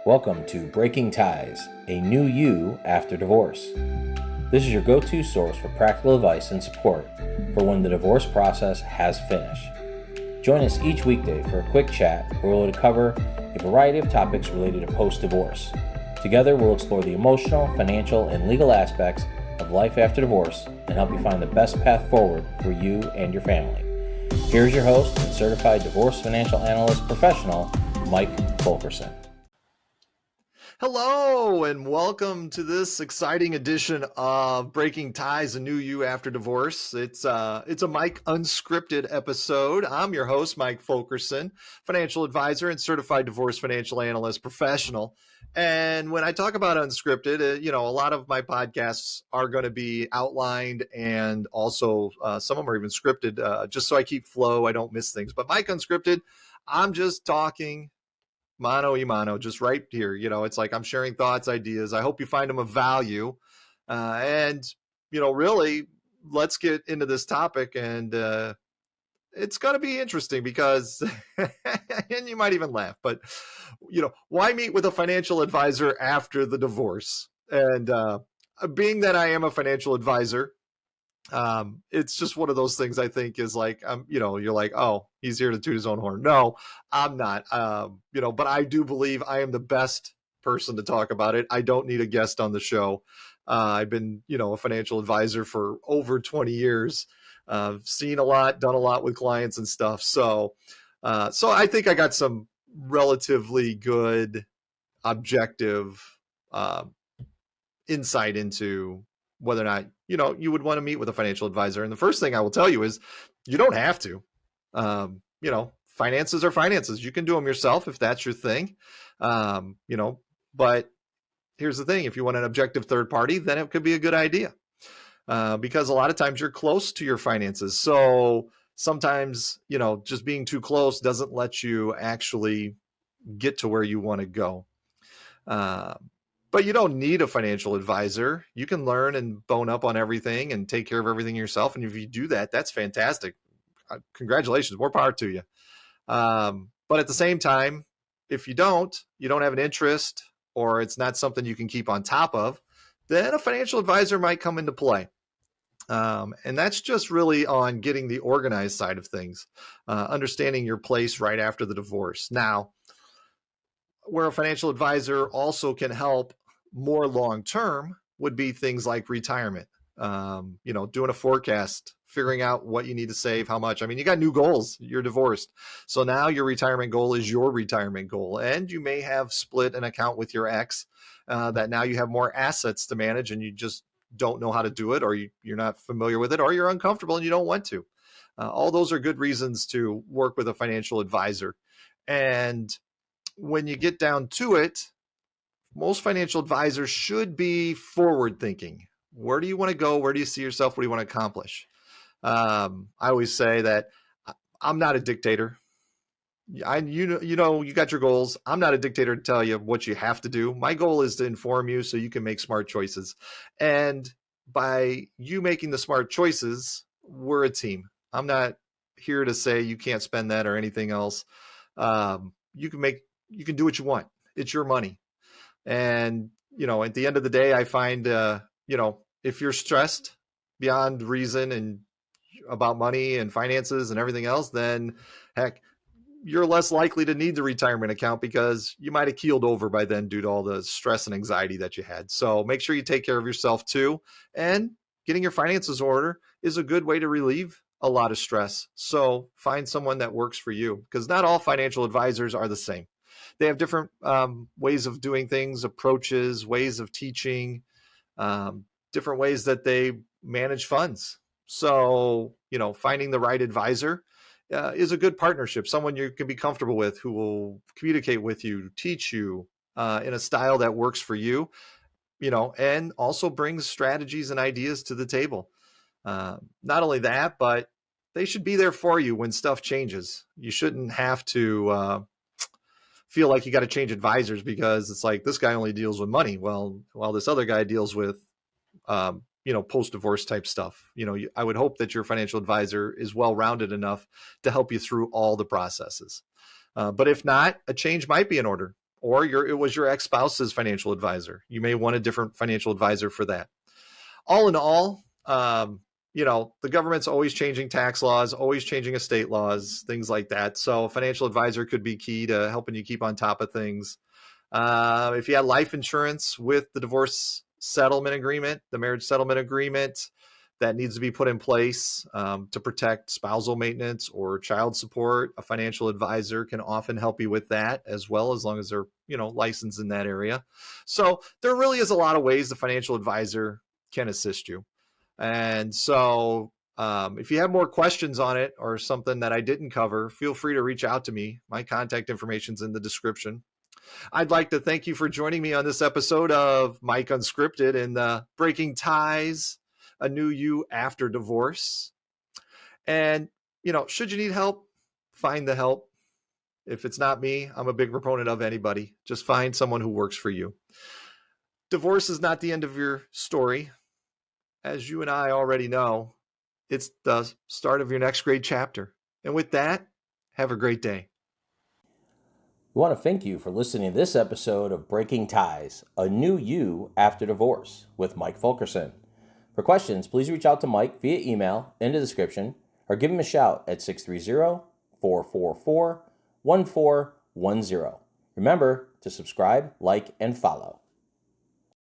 Welcome to Breaking Ties, a new you after divorce. This is your go-to source for practical advice and support for when the divorce process has finished. Join us each weekday for a quick chat where we'll cover a variety of topics related to post-divorce. Together, we'll explore the emotional, financial, and legal aspects of life after divorce and help you find the best path forward for you and your family. Here's your host and Certified Divorce Financial Analyst professional, Mike Fulkerson. Hello, and welcome to this exciting edition of Breaking Ties, a new you after divorce. It's a Mike Unscripted episode. I'm your host, Mike Fulkerson, financial advisor and certified divorce financial analyst professional. And when I talk about unscripted, a lot of my podcasts are going to be outlined, and also some of them are even scripted, just so I keep flow, I don't miss things. But Mike Unscripted, I'm just talking mano y mano, just right here. It's like I'm sharing thoughts, ideas. I hope you find them of value. Really, let's get into this topic. And it's going to be interesting because, and you might even laugh, but, why meet with a financial advisor after the divorce? And being that I am a financial advisor, it's just one of those things I think is like, you're like, oh, he's here to toot his own horn. No, I'm not, but I do believe I am the best person to talk about it. I don't need a guest on the show. I've been, a financial advisor for over 20 years, seen a lot, done a lot with clients and stuff. So I think I got some relatively good objective, insight into whether or not, you would want to meet with a financial advisor. And the first thing I will tell you is you don't have to. Finances are finances. You can do them yourself if that's your thing. But here's the thing. If you want an objective third party, then it could be a good idea, because a lot of times you're close to your finances. So sometimes, just being too close doesn't let you actually get to where you want to go. But you don't need a financial advisor. You can learn and bone up on everything and take care of everything yourself. And if you do that, that's fantastic. Congratulations, more power to you. But at the same time, if you don't have an interest, or it's not something you can keep on top of, then a financial advisor might come into play. And that's just really on getting the organized side of things, understanding your place right after the divorce. Now, where a financial advisor also can help more long-term would be things like retirement, doing a forecast, figuring out what you need to save, how much. I mean, you got new goals, you're divorced. So now your retirement goal is your retirement goal. And you may have split an account with your ex, that now you have more assets to manage and you just don't know how to do it, or you're not familiar with it, or you're uncomfortable and you don't want to. All those are good reasons to work with a financial advisor. And when you get down to it, most financial advisors should be forward thinking. Where do you want to go? Where do you see yourself? What do you want to accomplish? I always say that I'm not a dictator. You got your goals. I'm not a dictator to tell you what you have to do. My goal is to inform you so you can make smart choices. And by you making the smart choices, we're a team. I'm not here to say you can't spend that or anything else. You can do what you want. It's your money. And, at the end of the day, I find, if you're stressed beyond reason and about money and finances and everything else, then heck, you're less likely to need the retirement account because you might have keeled over by then due to all the stress and anxiety that you had. So make sure you take care of yourself too. And getting your finances in order is a good way to relieve a lot of stress. So find someone that works for you, because not all financial advisors are the same. They have different ways of doing things, approaches, ways of teaching, different ways that they manage funds. So, finding the right advisor is a good partnership, someone you can be comfortable with, who will communicate with you, teach you in a style that works for you, and also brings strategies and ideas to the table. Not only that, but they should be there for you when stuff changes. You shouldn't have to feel like you got to change advisors because it's like, this guy only deals with money. Well, while this other guy deals with, post-divorce type stuff. I would hope that your financial advisor is well-rounded enough to help you through all the processes. But if not, a change might be in order. or it was your ex-spouse's financial advisor. You may want a different financial advisor for that. All in all, the government's always changing tax laws, always changing estate laws, things like that. So a financial advisor could be key to helping you keep on top of things. If you had life insurance with the divorce settlement agreement, the marriage settlement agreement, that needs to be put in place to protect spousal maintenance or child support, a financial advisor can often help you with that as well, as long as they're, licensed in that area. So there really is a lot of ways the financial advisor can assist you. And so if you have more questions on it or something that I didn't cover, feel free to reach out to me. My contact information's in the description. I'd like to thank you for joining me on this episode of Mike Unscripted and the Breaking Ties, a New You After Divorce. And, should you need help, find the help. If it's not me, I'm a big proponent of anybody. Just find someone who works for you. Divorce is not the end of your story. As you and I already know, it's the start of your next great chapter. And with that, have a great day. We want to thank you for listening to this episode of Breaking Ties, a New You After Divorce with Mike Fulkerson. For questions, please reach out to Mike via email in the description or give him a shout at 630-444-1410. Remember to subscribe, like, and follow.